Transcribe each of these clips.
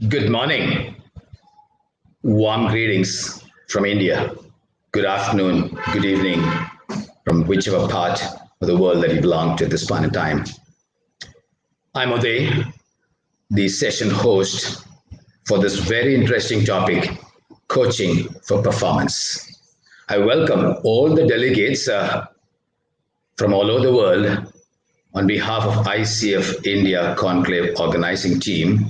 Good morning. Warm greetings from India. Good afternoon, good evening from whichever part of the world that you belong to at this point in time. I'm Uday, the session host for this very interesting topic, coaching for performance. I welcome all the delegates from all over the world on behalf of ICF India Conclave organizing team.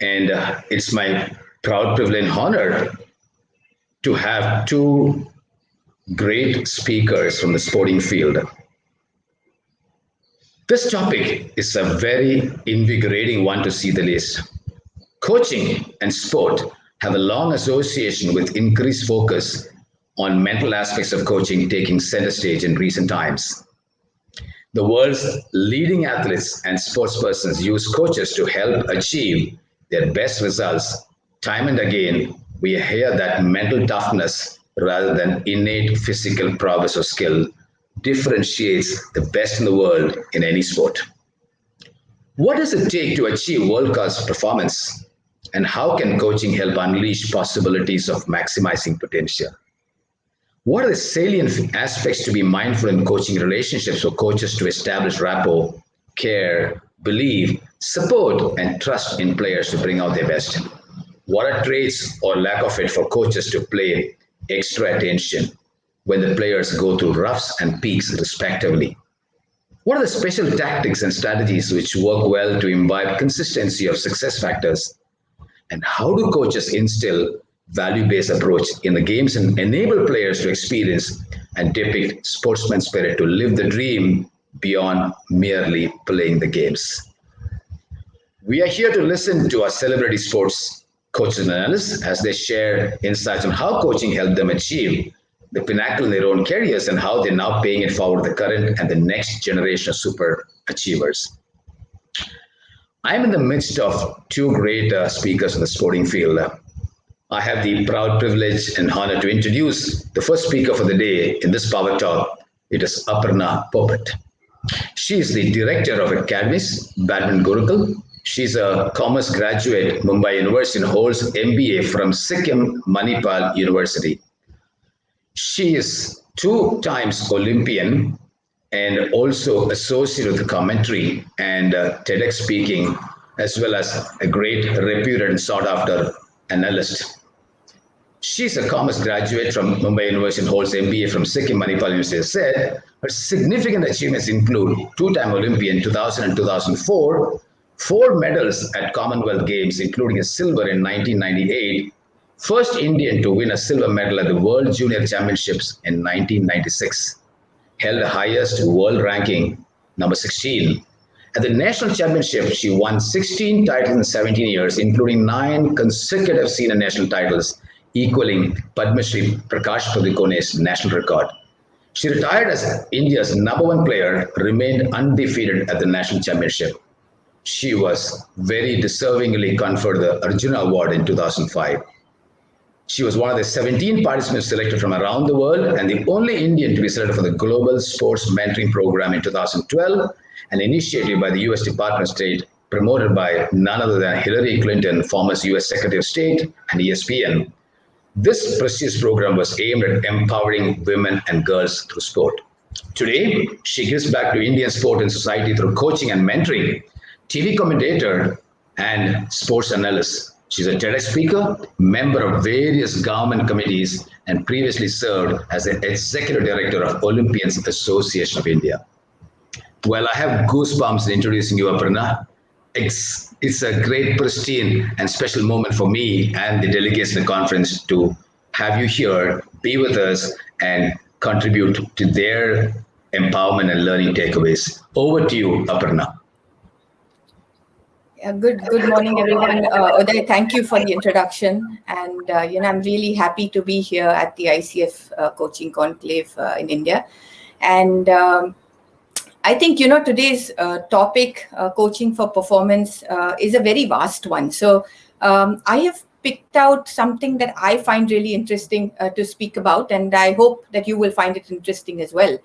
And it's my proud privilege and honor to have two great speakers from the sporting field. This topic is a very invigorating one to see the least. Coaching and sport have a long association with increased focus on mental aspects of coaching taking center stage in recent times. The world's leading athletes and sportspersons use coaches to help achieve their best results. Time and again, we hear that mental toughness rather than innate physical prowess or skill differentiates the best in the world in any sport. What does it take to achieve world-class performance? And how can coaching help unleash possibilities of maximizing potential? What are the salient aspects to be mindful in coaching relationships for coaches to establish rapport, care, belief, support, and trust in players to bring out their best? What are traits or lack of it for coaches to pay extra attention when the players go through roughs and peaks respectively? What are the special tactics and strategies which work well to imbibe consistency of success factors? And how do coaches instill value-based approach in the games and enable players to experience and depict sportsman spirit to live the dream beyond merely playing the games? We are here to listen to our celebrity sports coaches and analysts as they share insights on how coaching helped them achieve the pinnacle in their own careers and how they're now paying it forward to the current and the next generation of super achievers. I'm in the midst of two great speakers in the sporting field. I have the proud privilege and honor to introduce the first speaker for the day in this Power Talk. It is Aparna Popat. She is the director of academies, Badminton Gurukul. She's a commerce graduate, Mumbai University, and holds MBA from Sikkim Manipal University. She is 2 times Olympian and also associated with commentary and TEDx speaking, as well as a great reputed and sought after analyst. She's a commerce graduate from Mumbai University and holds MBA from Sikkim Manipal University. As said, her significant achievements include 2-time Olympian 2000 and 2004, 4 medals at Commonwealth Games, including a silver in 1998, first Indian to win a silver medal at the World Junior Championships in 1996, held the highest world ranking, number 16. At the National Championship, she won 16 titles in 17 years, including 9 consecutive senior national titles, equaling Padma Shri Prakash Padikone's national record. She retired as India's #1 player, remained undefeated at the National Championship. She was very deservingly conferred the Arjuna Award in 2005. She was one of the 17 participants selected from around the world and the only Indian to be selected for the Global Sports Mentoring Program in 2012, an initiative by the US Department of State, promoted by none other than Hillary Clinton, former US Secretary of State, and ESPN. This prestigious program was aimed at empowering women and girls through sport. Today, she gives back to Indian sport and society through coaching and mentoring, TV commentator, and sports analyst. She's a TEDx speaker, member of various government committees, and previously served as the executive director of Olympians Association of India. Well, I have goosebumps in introducing you, Aparna. It's a great, pristine, and special moment for me and the delegates in the conference to have you here, be with us, and contribute to their empowerment and learning takeaways. Over to you, Aparna. Good morning, everyone. Uday, thank you for the introduction. And, I'm really happy to be here at the ICF Coaching Conclave in India. And I think, today's topic, coaching for performance, is a very vast one. So I have picked out something that I find really interesting to speak about, and I hope that you will find it interesting as well.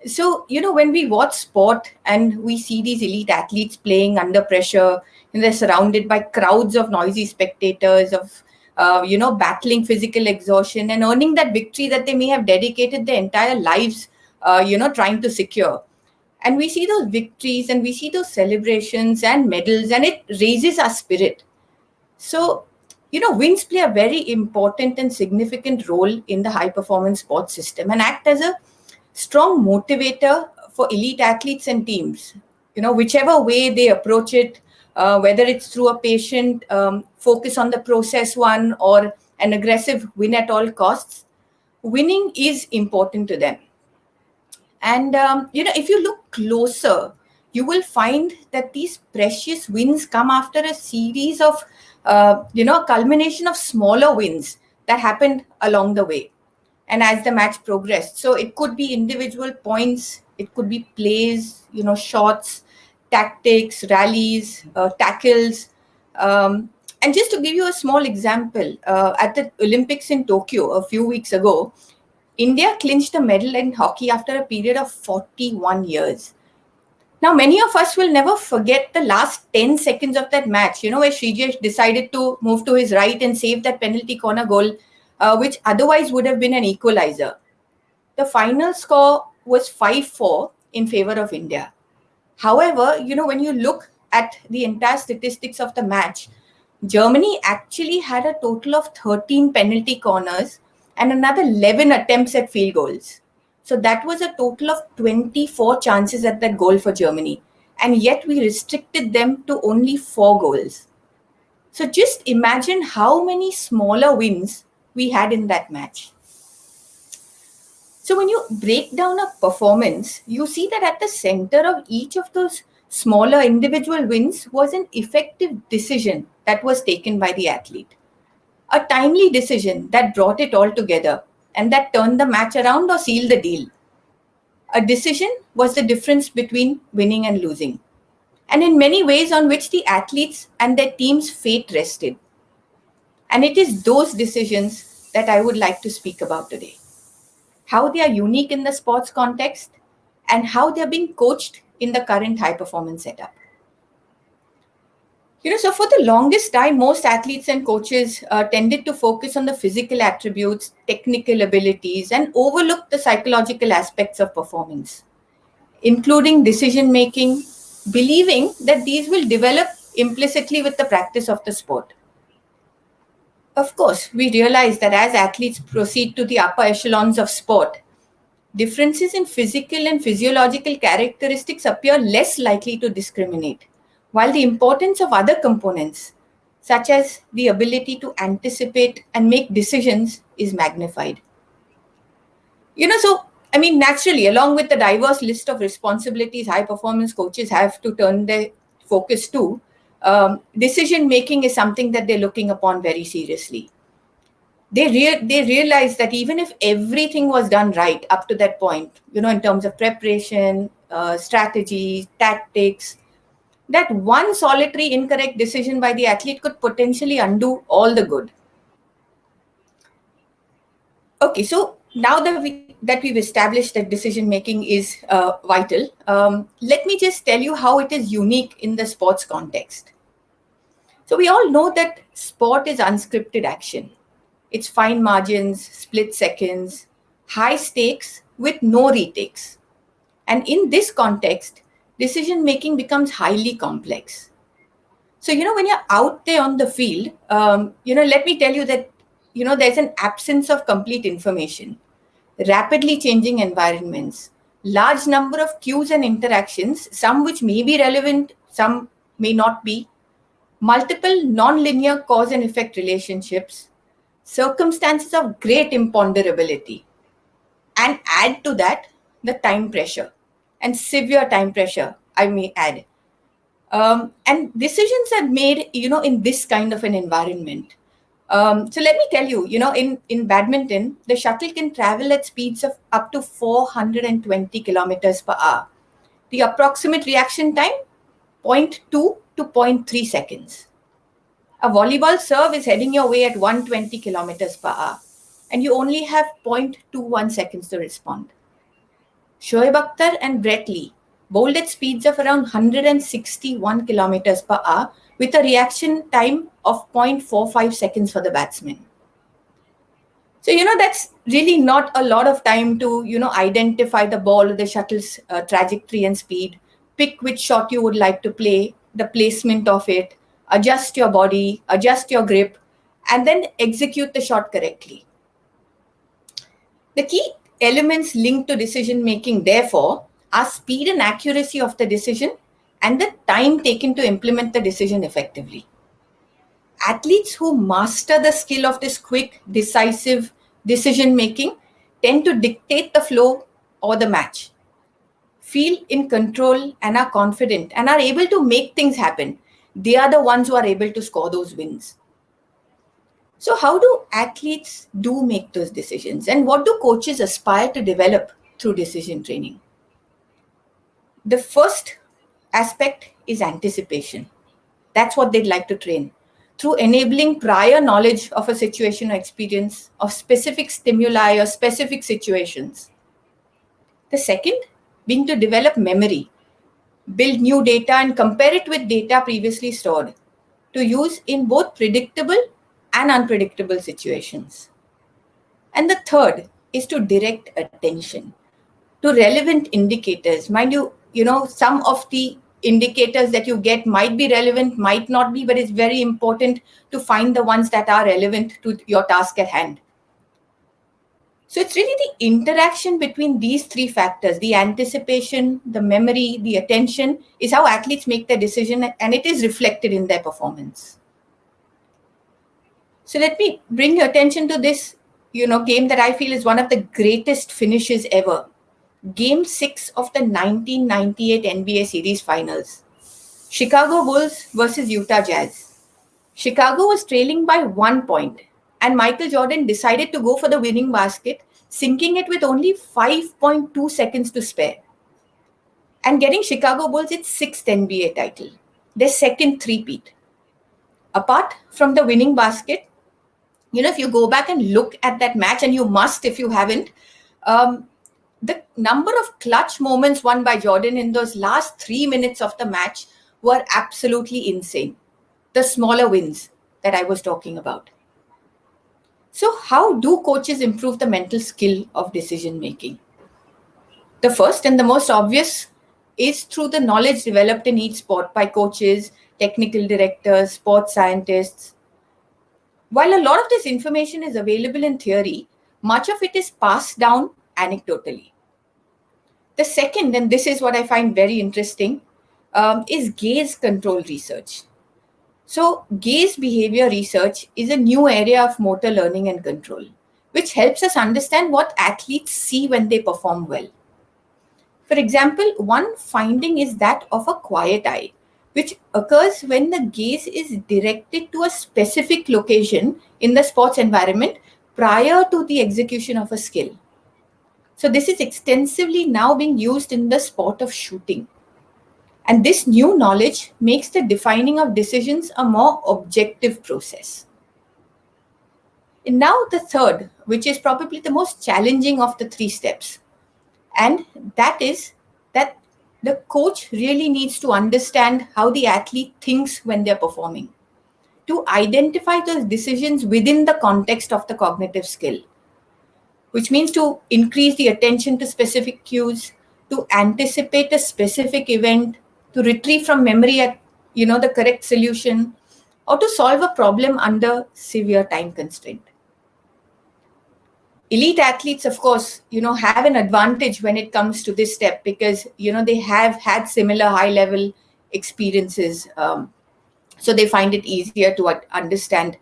So, when we watch sport and we see these elite athletes playing under pressure, And they're surrounded by crowds of noisy spectators, of battling physical exhaustion and earning that victory that they may have dedicated their entire lives, trying to secure. And we see those victories and we see those celebrations and medals, and it raises our spirit. So, wins play a very important and significant role in the high performance sports system and act as a strong motivator for elite athletes and teams. Whichever way they approach it, whether it's through a patient focus on the process one or an aggressive win at all costs, winning is important to them. And, if you look closer, you will find that these precious wins come after a series of, a culmination of smaller wins that happened along the way. And as the match progressed, so it could be individual points, it could be plays, shots, tactics, rallies, tackles. And just to give you a small example, at the Olympics in Tokyo a few weeks ago, India clinched a medal in hockey after a period of 41 years. Now, many of us will never forget the last 10 seconds of that match, where Srijesh decided to move to his right and save that penalty corner goal, which otherwise would have been an equalizer. The final score was 5-4 in favor of India. However, when you look at the entire statistics of the match, Germany actually had a total of 13 penalty corners and another 11 attempts at field goals. So that was a total of 24 chances at that goal for Germany. And yet we restricted them to only 4 goals. So just imagine how many smaller wins we had in that match. So when you break down a performance, you see that at the center of each of those smaller individual wins was an effective decision that was taken by the athlete. A timely decision that brought it all together and that turned the match around or sealed the deal. A decision was the difference between winning and losing, and in many ways on which the athletes and their team's fate rested. And it is those decisions that I would like to speak about today. How they are unique in the sports context and how they are being coached in the current high-performance setup. So for the longest time, most athletes and coaches tended to focus on the physical attributes, technical abilities, and overlook the psychological aspects of performance, including decision-making, believing that these will develop implicitly with the practice of the sport. Of course, we realize that as athletes proceed to the upper echelons of sport, differences in physical and physiological characteristics appear less likely to discriminate, while the importance of other components, such as the ability to anticipate and make decisions, is magnified. Naturally, along with the diverse list of responsibilities high-performance coaches have to turn their focus to, decision-making is something that they're looking upon very seriously. They realize that even if everything was done right up to that point, in terms of preparation, strategy, tactics, that one solitary incorrect decision by the athlete could potentially undo all the good. Okay, so now that we've established that decision making is vital, let me just tell you how it is unique in the sports context. So we all know that sport is unscripted action. It's fine margins, split seconds, high stakes with no retakes. And in this context, decision making becomes highly complex. So, when you're out there on the field, let me tell you that, there's an absence of complete information, rapidly changing environments, large number of cues and interactions, some which may be relevant, some may not be, multiple non-linear cause and effect relationships, circumstances of great imponderability, and add to that the time pressure and severe time pressure, I may add. And decisions are made, in this kind of an environment. So let me tell you, in badminton, the shuttle can travel at speeds of up to 420 kilometers per hour. The approximate reaction time, 0.2 to 0.3 seconds. A volleyball serve is heading your way at 120 kilometers per hour, and you only have 0.21 seconds to respond. Shoaib Akhtar and Brett Lee, bowled at speeds of around 161 kilometers per hour with a reaction time of 0.45 seconds for the batsman. So, that's really not a lot of time to, identify the ball, the shuttle's trajectory and speed, pick which shot you would like to play, the placement of it, adjust your body, adjust your grip, and then execute the shot correctly. The key elements linked to decision making, therefore, are speed and accuracy of the decision and the time taken to implement the decision effectively. Athletes who master the skill of this quick, decisive decision making tend to dictate the flow or the match, feel in control and are confident and are able to make things happen. They are the ones who are able to score those wins. So how do athletes make those decisions, and what do coaches aspire to develop through decision training? The first aspect is anticipation. That's what they'd like to train through enabling prior knowledge of a situation or experience of specific stimuli or specific situations. The second being to develop memory, build new data and compare it with data previously stored to use in both predictable and unpredictable situations. And the third is to direct attention to relevant indicators. Mind you, some of the indicators that you get might be relevant, might not be, but it's very important to find the ones that are relevant to your task at hand. So it's really the interaction between these three factors, the anticipation, the memory, the attention, is how athletes make their decision, and it is reflected in their performance. So let me bring your attention to this, game that I feel is one of the greatest finishes ever. Game 6 of the 1998 NBA Series Finals. Chicago Bulls versus Utah Jazz. Chicago was trailing by 1 point, and Michael Jordan decided to go for the winning basket, sinking it with only 5.2 seconds to spare, and getting Chicago Bulls its 6th NBA title, their second three-peat. Apart from the winning basket, if you go back and look at that match, and you must if you haven't, the number of clutch moments won by Jordan in those last 3 minutes of the match were absolutely insane. The smaller wins that I was talking about. So how do coaches improve the mental skill of decision making? The first and the most obvious is through the knowledge developed in each sport by coaches, technical directors, sports scientists. While a lot of this information is available in theory, much of it is passed down anecdotally. The second, and this is what I find very interesting, is gaze control research. So gaze behavior research is a new area of motor learning and control, which helps us understand what athletes see when they perform well. For example, one finding is that of a quiet eye, which occurs when the gaze is directed to a specific location in the sports environment prior to the execution of a skill. So this is extensively now being used in the sport of shooting. And this new knowledge makes the defining of decisions a more objective process. And now the third, which is probably the most challenging of the three steps. And that is that the coach really needs to understand how the athlete thinks when they're performing, to identify those decisions within the context of the cognitive skill, which means to increase the attention to specific cues, to anticipate a specific event, to retrieve from memory the correct solution, or to solve a problem under severe time constraint. Elite athletes, of course, have an advantage when it comes to this step because, they have had similar high-level experiences. So they find it easier to understand,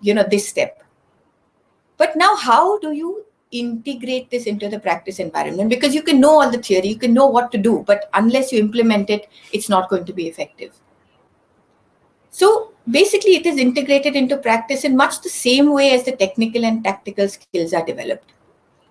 this step. But now how do you integrate this into the practice environment? Because you can know all the theory, you can know what to do, but unless you implement it, it's not going to be effective. So basically, it is integrated into practice in much the same way as the technical and tactical skills are developed.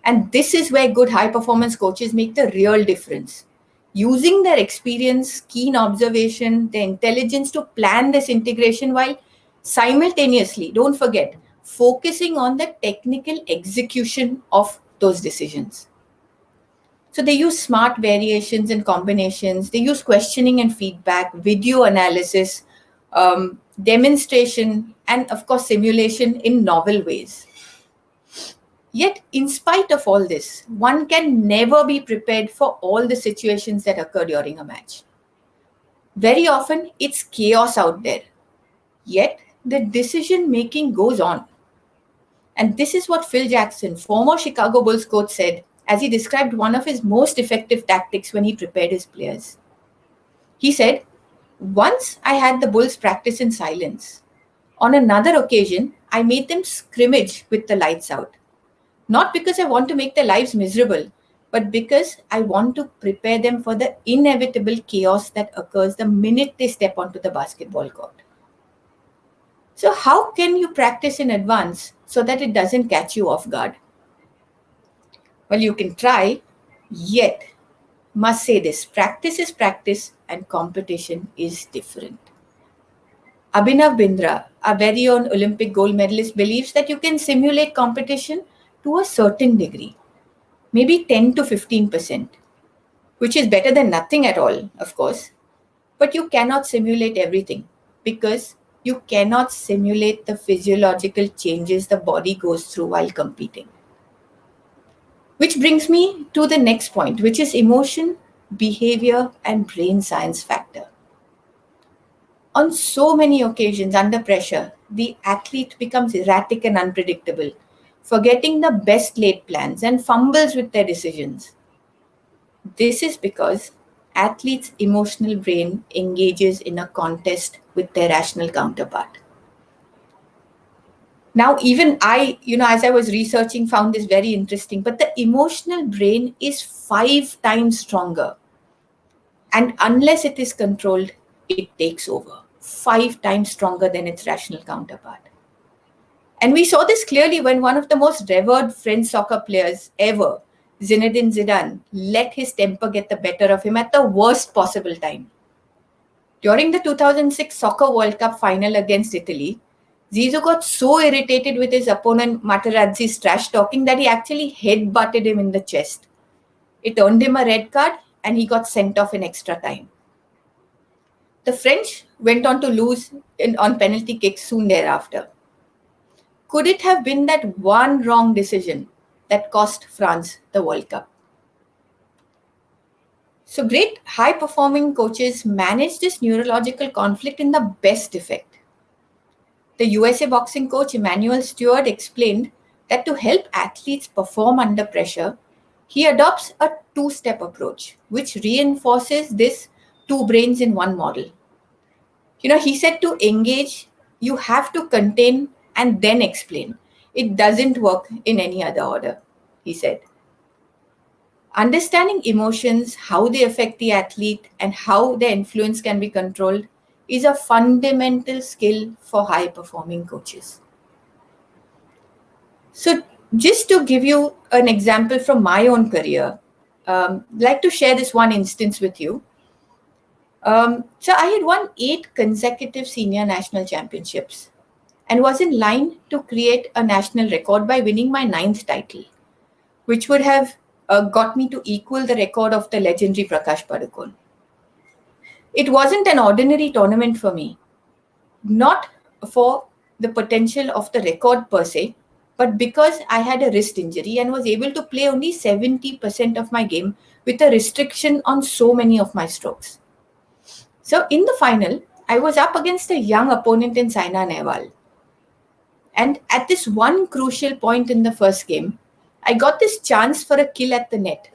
And this is where good high-performance coaches make the real difference. Using their experience, keen observation, their intelligence to plan this integration while simultaneously, don't forget, focusing on the technical execution of those decisions. So they use smart variations and combinations. They use questioning and feedback, video analysis, demonstration, and of course, simulation in novel ways. Yet, in spite of all this, one can never be prepared for all the situations that occur during a match. Very often, it's chaos out there. Yet, the decision making goes on. And this is what Phil Jackson, former Chicago Bulls coach, said as he described one of his most effective tactics when he prepared his players. He said, "Once I had the Bulls practice in silence. On another occasion, I made them scrimmage with the lights out. Not because I want to make their lives miserable, but because I want to prepare them for the inevitable chaos that occurs the minute they step onto the basketball court." So how can you practice in advance so that it doesn't catch you off guard? Well, you can try, yet must say this, practice is practice and competition is different. Abhinav Bindra, our very own Olympic gold medalist, believes that you can simulate competition to a certain degree, maybe 10 to 15%, which is better than nothing at all, of course. But you cannot simulate everything because you cannot simulate the physiological changes the body goes through while competing. Which brings me to the next point, which is emotion, behavior, and brain science factor. On so many occasions under pressure, the athlete becomes erratic and unpredictable, forgetting the best laid plans and fumbles with their decisions. This is because athletes' emotional brain engages in a contest with their rational counterpart. Now, even I, as I was researching, found this very interesting, but the emotional brain is 5 times stronger. And unless it is controlled, it takes over. 5 times stronger than its rational counterpart. And we saw this clearly when one of the most revered French soccer players ever, Zinedine Zidane, let his temper get the better of him at the worst possible time. During the 2006 Soccer World Cup final against Italy, Zizou got so irritated with his opponent Materazzi's trash talking that he actually headbutted him in the chest. It earned him a red card and he got sent off in extra time. The French went on to lose on penalty kicks soon thereafter. Could it have been that one wrong decision that cost France the World Cup? So great high-performing coaches manage this neurological conflict in the best effect. The USA boxing coach Emmanuel Stewart explained that to help athletes perform under pressure, he adopts a 2-step approach, which reinforces this 2 brains in 1 model. He said to engage, you have to contain and then explain. It doesn't work in any other order, he said. Understanding emotions, how they affect the athlete, and how their influence can be controlled is a fundamental skill for high-performing coaches. So just to give you an example from my own career, I'd like to share this one instance with you. So I had won 8 consecutive senior national championships and was in line to create a national record by winning my 9th title, which would have got me to equal the record of the legendary Prakash Padukone. It wasn't an ordinary tournament for me, not for the potential of the record per se, but because I had a wrist injury and was able to play only 70% of my game with a restriction on so many of my strokes. So in the final, I was up against a young opponent in Saina Nehwal. And at this one crucial point in the first game, I got this chance for a kill at the net.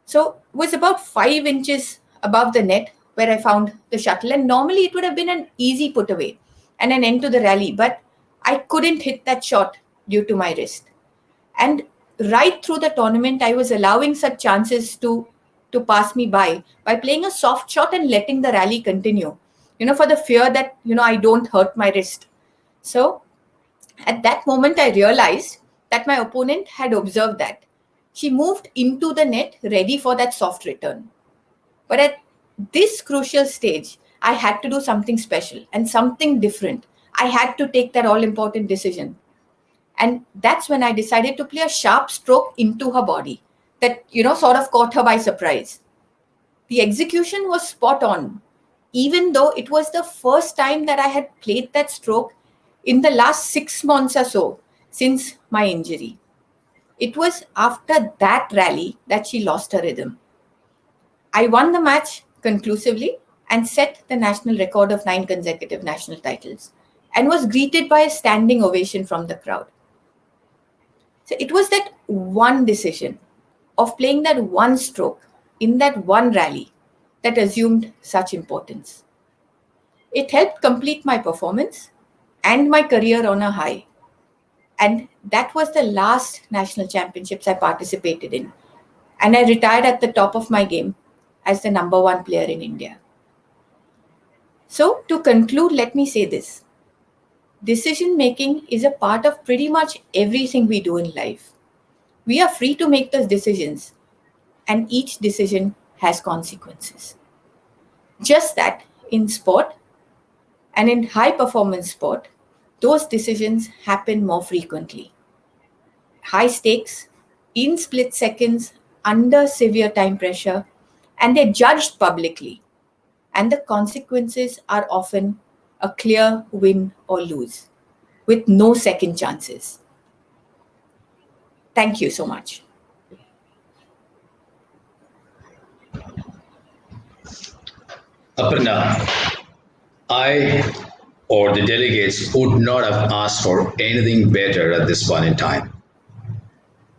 So it was about 5 inches above the net where I found the shuttle. And normally it would have been an easy put away and an end to the rally. But I couldn't hit that shot due to my wrist. And right through the tournament, I was allowing such chances to pass me by playing a soft shot and letting the rally continue, for the fear that, I don't hurt my wrist. So at that moment, I realized that my opponent had observed that. She moved into the net ready for that soft return. But at this crucial stage, I had to do something special and something different. I had to take that all-important decision. And that's when I decided to play a sharp stroke into her body, that, sort of caught her by surprise. The execution was spot on, even though it was the first time that I had played that stroke in the last 6 months or so since my injury. It was after that rally that she lost her rhythm. I won the match conclusively and set the national record of 9 consecutive national titles and was greeted by a standing ovation from the crowd. So it was that one decision of playing that one stroke in that one rally that assumed such importance. It helped complete my performance and my career on a high. And that was the last national championships I participated in. And I retired at the top of my game as the number 1 player in India. So to conclude, let me say this. Decision making is a part of pretty much everything we do in life. We are free to make those decisions, and each decision has consequences. Just that in sport and in high performance sport, those decisions happen more frequently. High stakes, in split seconds, under severe time pressure, and they're judged publicly. And the consequences are often a clear win or lose, with no second chances. Thank you so much. Aparna, I or the delegates would not have asked for anything better at this point in time.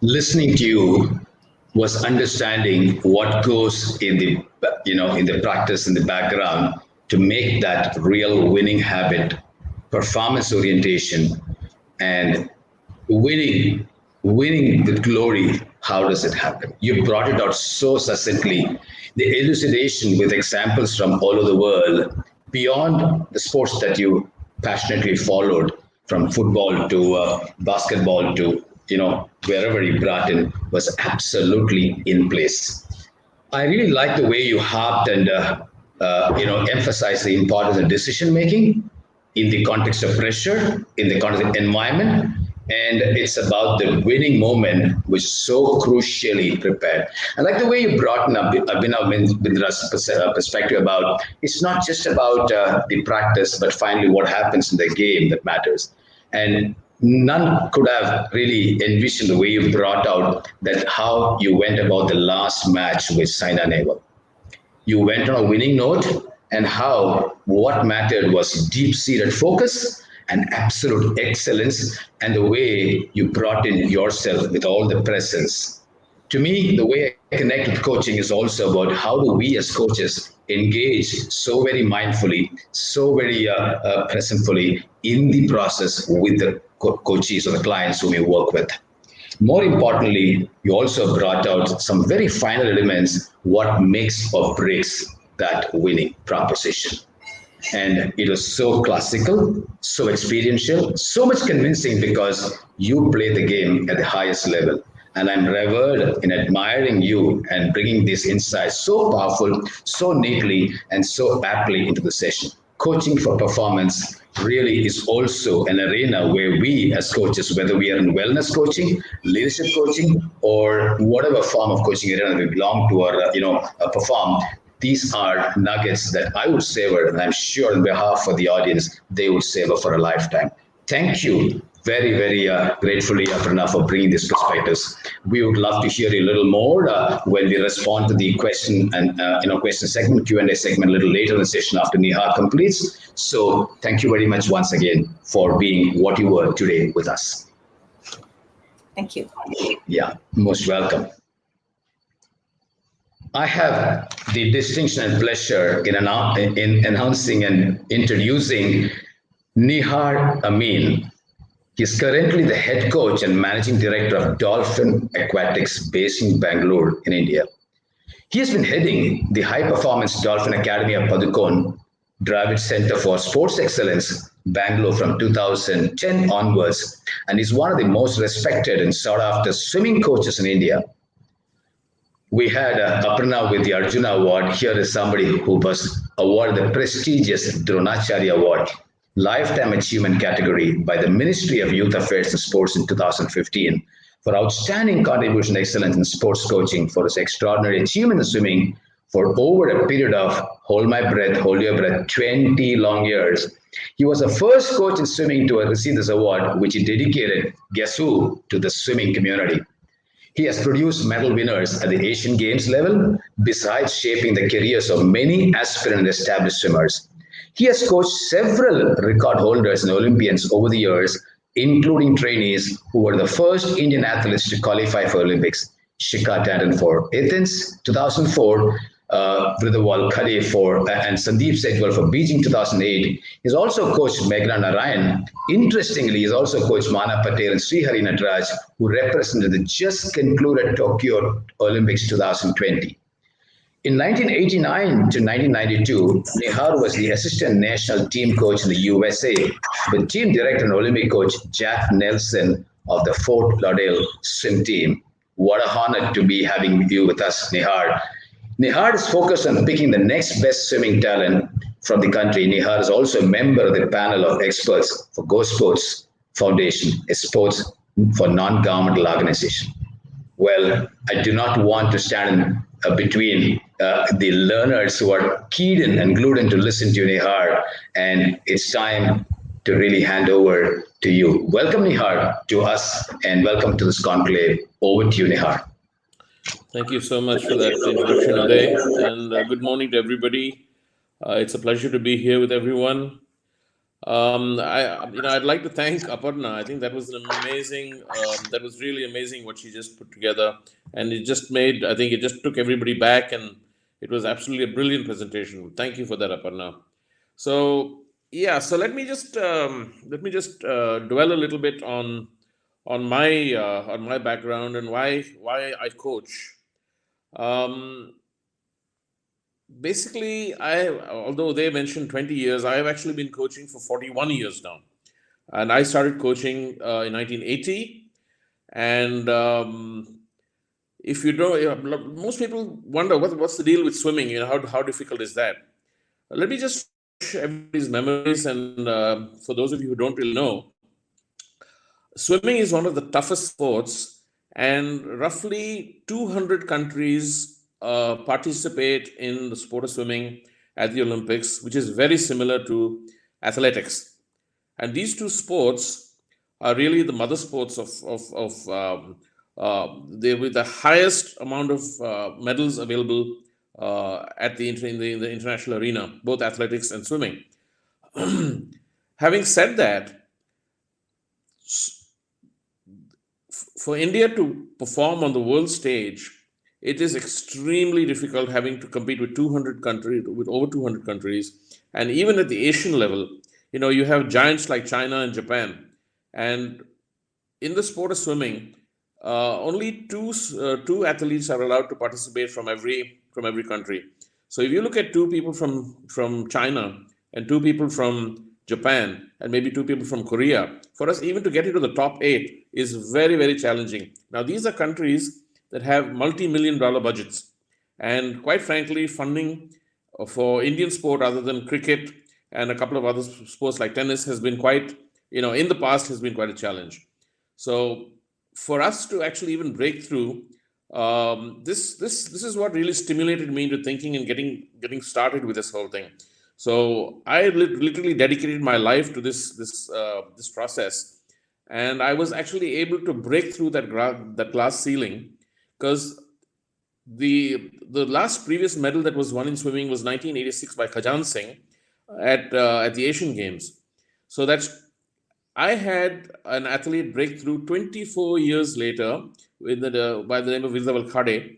Listening to you was understanding what goes in the in the practice in the background to make that real winning habit, performance orientation, and winning with glory. How does it happen? You brought it out so succinctly. The elucidation with examples from all over the world, beyond the sports that you passionately followed, from football to basketball to wherever you brought in, was absolutely in place. I really like the way you harped and emphasized the importance of decision making in the context of pressure, in the context of environment, and it's about the winning moment, which is so crucially prepared. I like the way you brought up Abhinav Bindra's perspective about it's not just about the practice, but finally what happens in the game that matters. And none could have really envisioned the way you brought out that how you went about the last match with Saina Nehwal. You went on a winning note, and how what mattered was deep-seated focus and absolute excellence, and the way you brought in yourself with all the presence. To me, the way I connect with coaching is also about how do we as coaches engage so very mindfully, so very presentfully in the process with the coaches or the clients whom we work with. More importantly, you also brought out some very final elements, what makes or breaks that winning proposition. And it was so classical, so experiential, so much convincing because you play the game at the highest level. And I'm revered in admiring you and bringing these insights so powerful, so neatly, and so aptly into the session. Coaching for performance really is also an arena where we as coaches, whether we are in wellness coaching, leadership coaching, or whatever form of coaching arena we belong to or perform, these are nuggets that I would savor, and I'm sure on behalf of the audience, they would savor for a lifetime. Thank you very, very gratefully, Aparna, for bringing these perspectives. We would love to hear you a little more when we respond to the question and question segment, Q&A segment a little later in the session after Neha completes. So thank you very much once again for being what you were today with us. Thank you. Yeah, most welcome. I have the distinction and pleasure in announcing and introducing Nihar Amin. He's currently the head coach and managing director of Dolphin Aquatics based in Bangalore in India. He has been heading the high performance Dolphin Academy of Padukone, Dravid Center for Sports Excellence, Bangalore from 2010 onwards, and is one of the most respected and sought after swimming coaches in India. We had Aparna with the Arjuna Award. Here is somebody who was awarded the prestigious Dronacharya Award, Lifetime Achievement category by the Ministry of Youth Affairs and Sports in 2015 for outstanding contribution to excellence in sports coaching, for his extraordinary achievement in swimming for over a period of, hold my breath, hold your breath, 20 long years. He was the first coach in swimming to receive this award, which he dedicated, guess who, to the swimming community. He has produced medal winners at the Asian Games level, besides shaping the careers of many aspirant and established swimmers. He has coached several record holders and Olympians over the years, including trainees who were the first Indian athletes to qualify for Olympics. Shikha Tandon for Athens 2004, Vridhawal Khade for and Sandeep Sejwal for Beijing 2008. He's also coached Meghna Narayan. Interestingly, he's also coached Mana Patel and Srihari Nataraj, who represented the just concluded Tokyo Olympics 2020. In 1989 to 1992, Nihar was the assistant national team coach in the USA, with team director and Olympic coach Jack Nelson of the Fort Lauderdale swim team. What a honor to be having you with us, Nihar. Nihar is focused on picking the next best swimming talent from the country. Nihar is also a member of the panel of experts for Go Sports Foundation, a sports for non-governmental organization. Well, I do not want to stand between the learners who are keyed in and glued in to listen to Nihar, and it's time to really hand over to you. Welcome, Nihar, to us, and welcome to this conclave. Over to you, Nihar. Thank you so much for that introduction, Uday, and good morning to everybody. It's a pleasure to be here with everyone. I'd like to thank Aparna. I think that was an amazing, that was really amazing what she just put together, and it just made, I think it just took everybody back, and it was absolutely a brilliant presentation. Thank you for that, Aparna. So yeah, so let me just dwell a little bit on my background and why I coach. Basically, although they mentioned 20 years, I have actually been coaching for 41 years now. And I started coaching in 1980. And if you don't, most people wonder what's the deal with swimming? How difficult is that? Let me just share everybody's memories. And for those of you who don't really know, swimming is one of the toughest sports, and roughly 200 countries participate in the sport of swimming at the Olympics, which is very similar to athletics. And these two sports are really the mother sports they with the highest amount of medals available at in the international arena, both athletics and swimming. Having said that, for India to perform on the world stage, it is extremely difficult having to compete with over 200 countries. And even at the Asian level, you have giants like China and Japan. And in the sport of swimming, only two athletes are allowed to participate from every country. So if you look at two people from China and two people from Japan and maybe two people from Korea, for us even to get into the top 8 is very, very challenging. Now, these are countries that have multi-million-dollar budgets. And quite frankly, funding for Indian sport other than cricket and a couple of other sports like tennis has been quite, in the past has been quite a challenge. So for us to actually even break through, this is what really stimulated me into thinking and getting started with this whole thing. So I literally dedicated my life to this process, and I was actually able to break through that glass ceiling, because the last previous medal that was won in swimming was 1986 by Khajan Singh at the Asian Games. So I had an athlete break through 24 years later by the name of Vridhawal Khade,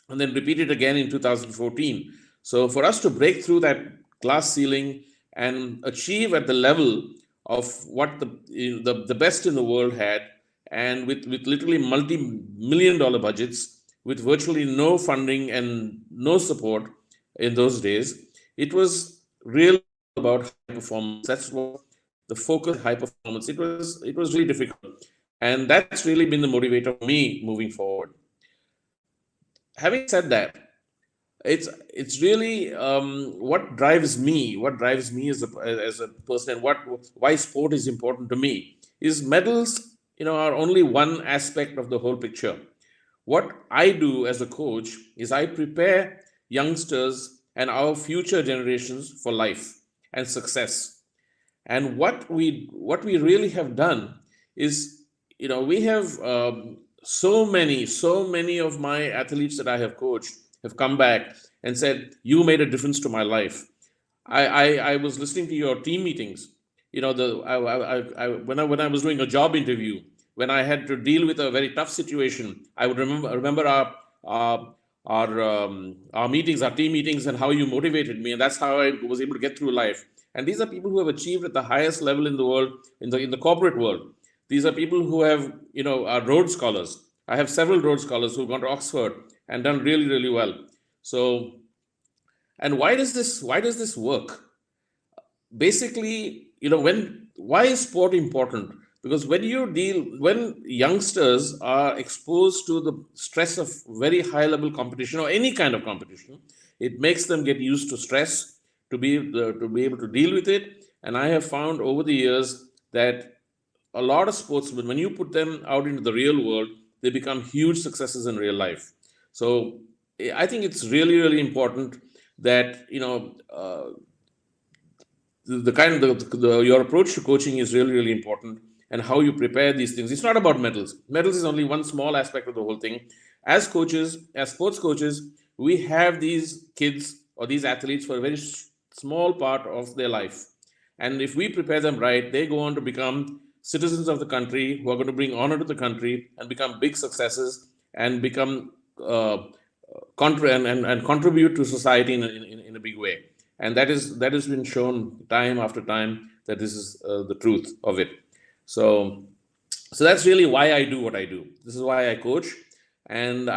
and then repeat it again in 2014. So for us to break through that glass ceiling and achieve at the level of what the best in the world had, and with literally multi-million-dollar budgets, with virtually no funding and no support in those days, it was really about high performance. That's what the focus, high performance. It was really difficult, and that's really been the motivator for me moving forward. Having said that, it's really what drives me as a person, and why sport is important to me is medals are only one aspect of the whole picture. What I do as a coach is I prepare youngsters and our future generations for life and success. And what we really have done is, we have so many of my athletes that I have coached have come back and said, "You made a difference to my life." I was listening to your team meetings. When I was doing a job interview, when I had to deal with a very tough situation, I would remember our meetings, our team meetings, and how you motivated me, and that's how I was able to get through life. And these are people who have achieved at the highest level in the world, in the corporate world. These are people who have, are Rhodes Scholars. I have several Rhodes Scholars who've gone to Oxford and done really, really well. So, and why does this work? Basically, why is sport important? Because when youngsters are exposed to the stress of very high level competition or any kind of competition, it makes them get used to stress, to be able to deal with it. And I have found over the years that a lot of sportsmen, when you put them out into the real world, they become huge successes in real life. So I think it's really, really important that your approach to coaching is really, really important, and how you prepare these things. It's not about medals. Medals is only one small aspect of the whole thing. As coaches, as sports coaches, we have these kids or these athletes for a very small part of their life. And if we prepare them right, they go on to become citizens of the country who are going to bring honor to the country and become big successes and become and contribute to society in a big way. And that has been shown time after time that this is the truth of it. So that's really why I do what I do. This is why I coach. And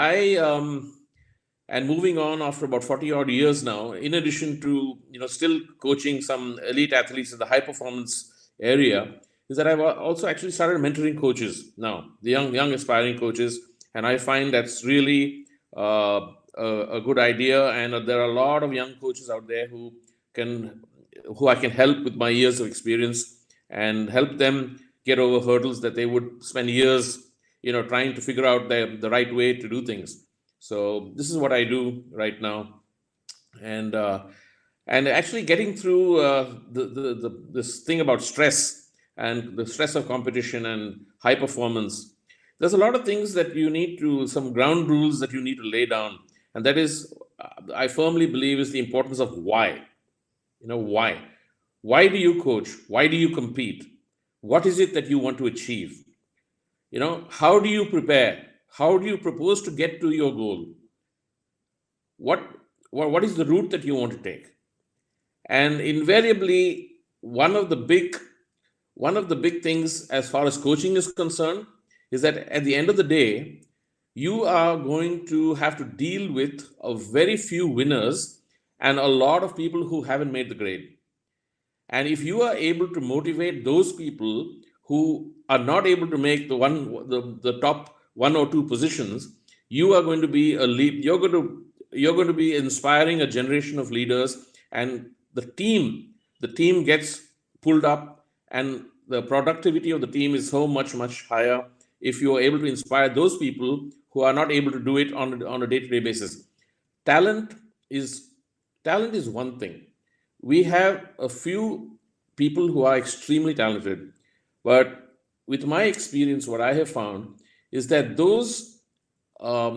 and moving on after about 40 odd years now, in addition to, still coaching some elite athletes in the high performance area, is that I've also actually started mentoring coaches now, the young aspiring coaches. And I find that's really a good idea. And there are a lot of young coaches out there who I can help with my years of experience and help them get over hurdles that they would spend years, trying to figure out the right way to do things. So this is what I do right now, and actually getting through this thing about stress and the stress of competition and high performance. There's a lot of things that you need to, some ground rules that you need to lay down, and that is, I firmly believe, is the importance of why. Why? Why do you coach? Why do you compete? What is it that you want to achieve? How do you prepare? How do you propose to get to your goal? What is the route that you want to take? And invariably, one of the big things as far as coaching is concerned is that at the end of the day, you are going to have to deal with a very few winners and a lot of people who haven't made the grade. And if you are able to motivate those people who are not able to make the top 1 or 2 positions, you are going to be a lead. You're going to be inspiring a generation of leaders, and the team gets pulled up, and the productivity of the team is so much higher if you are able to inspire those people who are not able to do it on a day-to-day basis. Talent is one thing. We have a few people who are extremely talented, but with my experience, what I have found is that those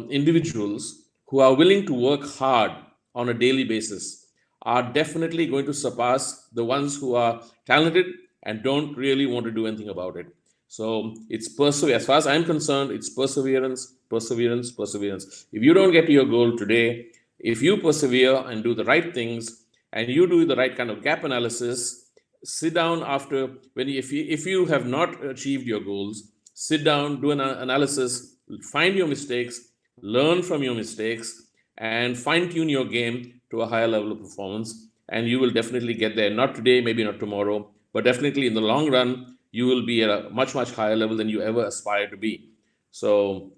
individuals who are willing to work hard on a daily basis are definitely going to surpass the ones who are talented and don't really want to do anything about it. So it's perseverance. As far as I'm concerned, it's perseverance. If you don't get to your goal today, if you persevere and do the right things and you do the right kind of gap analysis, sit down after, if you have not achieved your goals, sit down, do an analysis, find your mistakes, learn from your mistakes, and fine-tune your game to a higher level of performance. And you will definitely get there. Not today, maybe not tomorrow, but definitely in the long run, you will be at a much higher level than you ever aspire to be. So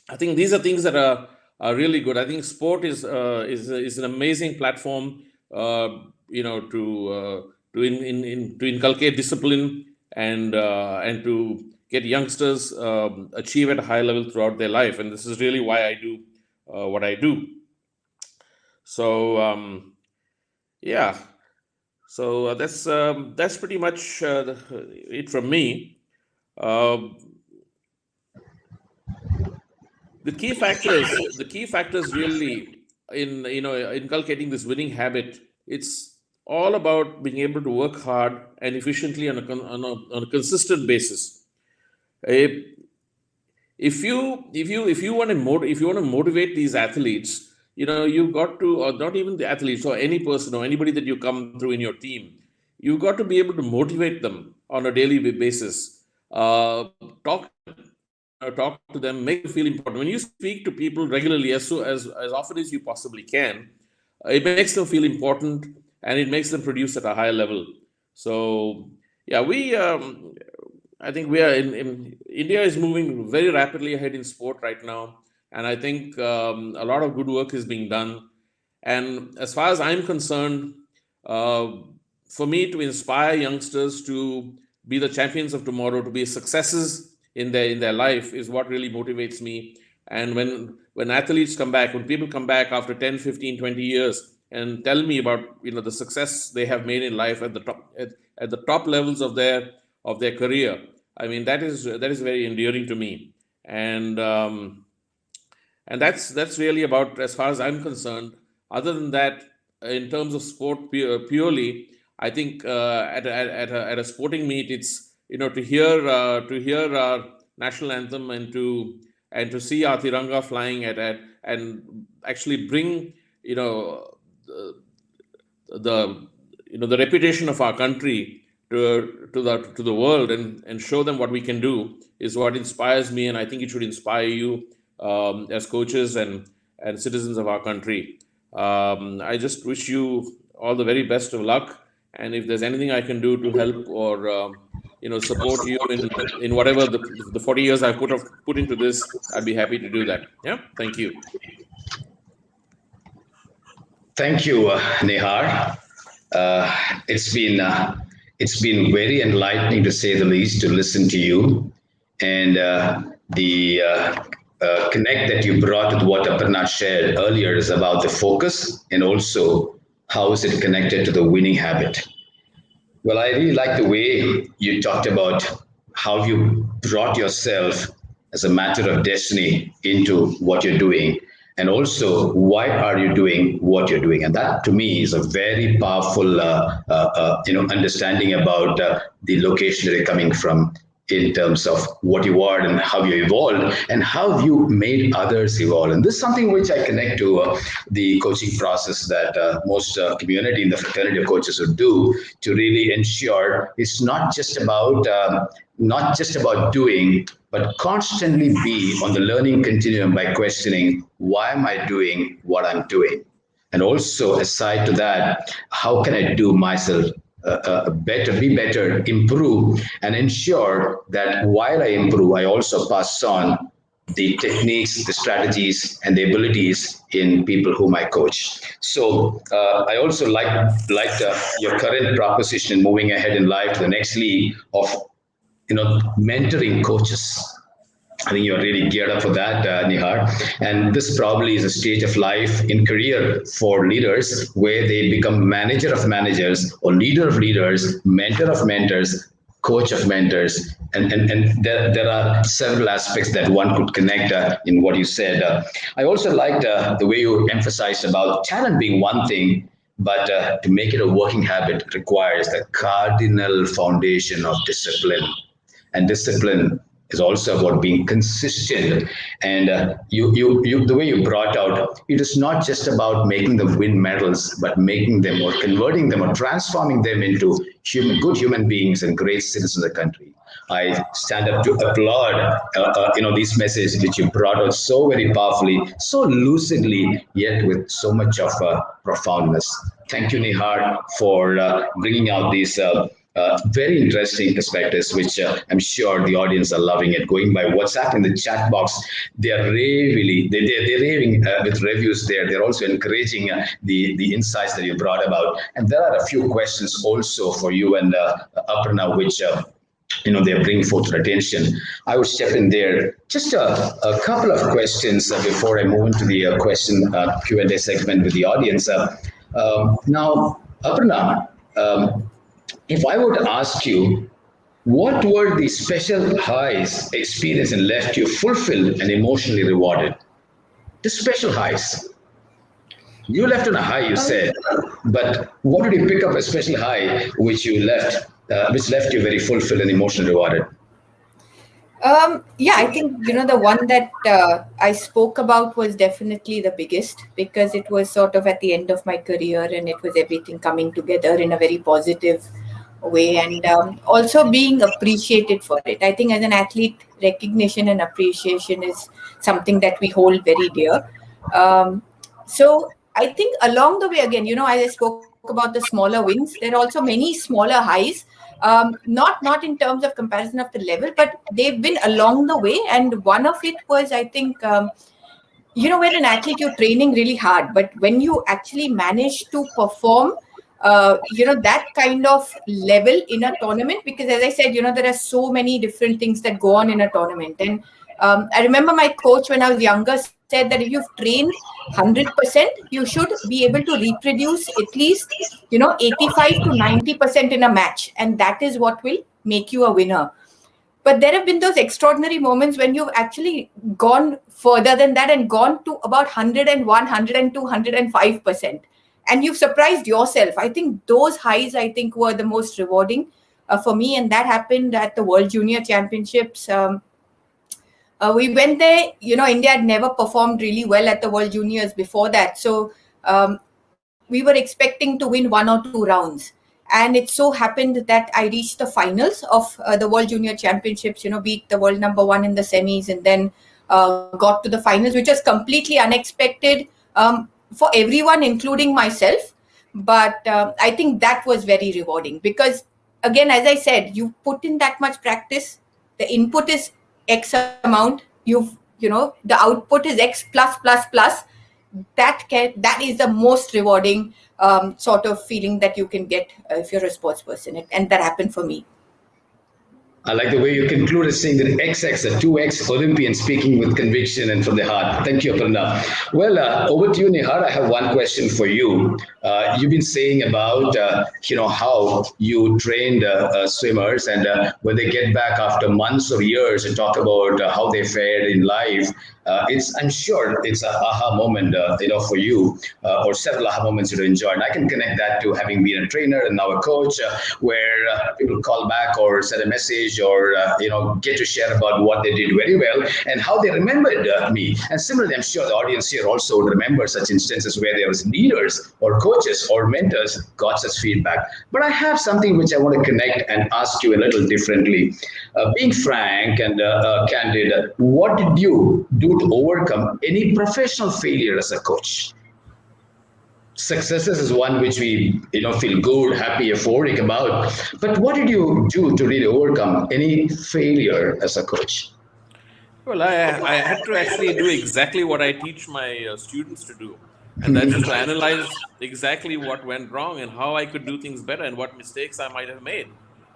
I think these are things that are really good. I think sport is an amazing platform, to inculcate discipline and to get youngsters achieve at a high level throughout their life. And this is really why I do what I do. So yeah, so that's pretty much it from me. The key factors really in inculcating this winning habit, it's all about being able to work hard and efficiently on a consistent basis. If you want to motivate these athletes, you've got to, or not even the athletes, or any person or anybody that you come through in your team, you've got to be able to motivate them on a daily basis. Talk to them, make them feel important. When you speak to people regularly, as often as you possibly can, it makes them feel important, and it makes them produce at a higher level. So yeah, I think we are in India is moving very rapidly ahead in sport right now, and I think a lot of good work is being done. And as far as I'm concerned, for me to inspire youngsters to be the champions of tomorrow, to be successes in their life, is what really motivates me. And when athletes come back, when people come back after 10, 15, 20 years and tell me about the success they have made in life at the top levels of their career, I mean, that is very endearing to me. And that's really about, as far as I'm concerned. Other than that, in terms of sport purely, I think at a sporting meet, it's to hear our national anthem and to see our Tiranga flying and actually bring the reputation of our country to the world and show them what we can do, is what inspires me, and I think it should inspire you as coaches and citizens of our country. I just wish you all the very best of luck, and if there's anything I can do to help or support you in whatever the 40 years I've put into this, I'd be happy to do that. Yeah, thank you. Thank you, Nihar. It's been very enlightening, to say the least, to listen to you, and the connect that you brought with what Aparna shared earlier is about the focus, and also how is it connected to the winning habit. Well, I really like the way you talked about how you brought yourself as a matter of destiny into what you're doing, and also why are you doing what you're doing. And that, to me, is a very powerful understanding about the location that you're coming from, in terms of what you are and how you evolved and how you made others evolve. And this is something which I connect to the coaching process that most community in the fraternity of coaches would do, to really ensure it's not just about doing, but constantly be on the learning continuum by questioning, why am I doing what I'm doing? And also, aside to that, how can I do myself better, be better, improve, and ensure that while I improve, I also pass on the techniques, the strategies, and the abilities in people whom I coach. So I also liked your current proposition, moving ahead in life to the next league of mentoring coaches. I think you're really geared up for that, Nihar. And this probably is a stage of life in career for leaders where they become manager of managers, or leader of leaders, mentor of mentors, coach of mentors. And there are several aspects that one could connect in what you said. I also liked the way you emphasized about talent being one thing, but to make it a working habit requires the cardinal foundation of discipline. And discipline is also about being consistent. And the way you brought out, it is not just about making them win medals, but making them, or converting them, or transforming them into good human beings and great citizens of the country. I stand up to applaud, these messages which you brought out so very powerfully, so lucidly, yet with so much of profoundness. Thank you, Nihar, for bringing out these very interesting perspectives, which I'm sure the audience are loving it. Going by WhatsApp in the chat box, they are they're raving with reviews there. They're also encouraging the insights that you brought about. And there are a few questions also for you and Aparna, which they're bringing forth to attention. I would step in there. Just a couple of questions before I move into the question Q&A segment with the audience. Now, Aparna, if I were to ask you, what were the special highs experienced and left you fulfilled and emotionally rewarded? The special highs. You left on a high, you said, but what did you pick up a special high which left you very fulfilled and emotionally rewarded? Yeah, I think, the one that I spoke about was definitely the biggest, because it was sort of at the end of my career, and it was everything coming together in a very positive way, and also being appreciated for it. I think as an athlete, recognition and appreciation is something that we hold very dear. So I think along the way, again, as I spoke about the smaller wins, there are also many smaller highs. Not in terms of comparison of the level, but they've been along the way. And one of it was, I think, when an athlete, you're training really hard, but when you actually manage to perform, that kind of level in a tournament, because as I said, there are so many different things that go on in a tournament. And I remember my coach when I was younger said that if you've trained 100%, you should be able to reproduce at least, 85 to 90% in a match. And that is what will make you a winner. But there have been those extraordinary moments when you've actually gone further than that and gone to about 101, 102, 105%. And you've surprised yourself. I think those highs, were the most rewarding for me. And that happened at the World Junior Championships. We went there, India had never performed really well at the World Juniors before that. So we were expecting to win 1 or 2 rounds. And it so happened that I reached the finals of the World Junior Championships, beat the world number 1 in the semis, and then got to the finals, which was completely unexpected for everyone, including myself. But I think that was very rewarding because, again, as I said, you put in that much practice, the input is X amount, the output is X plus plus plus. That is the most rewarding sort of feeling that you can get if you're a sports person, and that happened for me. I like the way you concluded saying that XX, a 2X Olympian speaking with conviction and from the heart. Thank you, Aparna. Well, over to you, Nihar. I have one question for you. You've been saying about, how you trained swimmers, and when they get back after months or years and talk about how they fared in life, I'm sure it's an aha moment, for you, or several aha moments you enjoyed. And I can connect that to having been a trainer and now a coach, where people call back or send a message or get to share about what they did very well and how they remembered me. And similarly, I'm sure the audience here also would remember such instances where there was leaders or coaches or mentors got such feedback. But I have something which I want to connect and ask you a little differently. Being frank and candid, what did you do to overcome any professional failure as a coach? Successes is one which we feel good, happy, euphoric about. But what did you do to really overcome any failure as a coach? Well, I had to actually do exactly what I teach my students to do. And that's just to analyze exactly what went wrong and how I could do things better and what mistakes I might have made.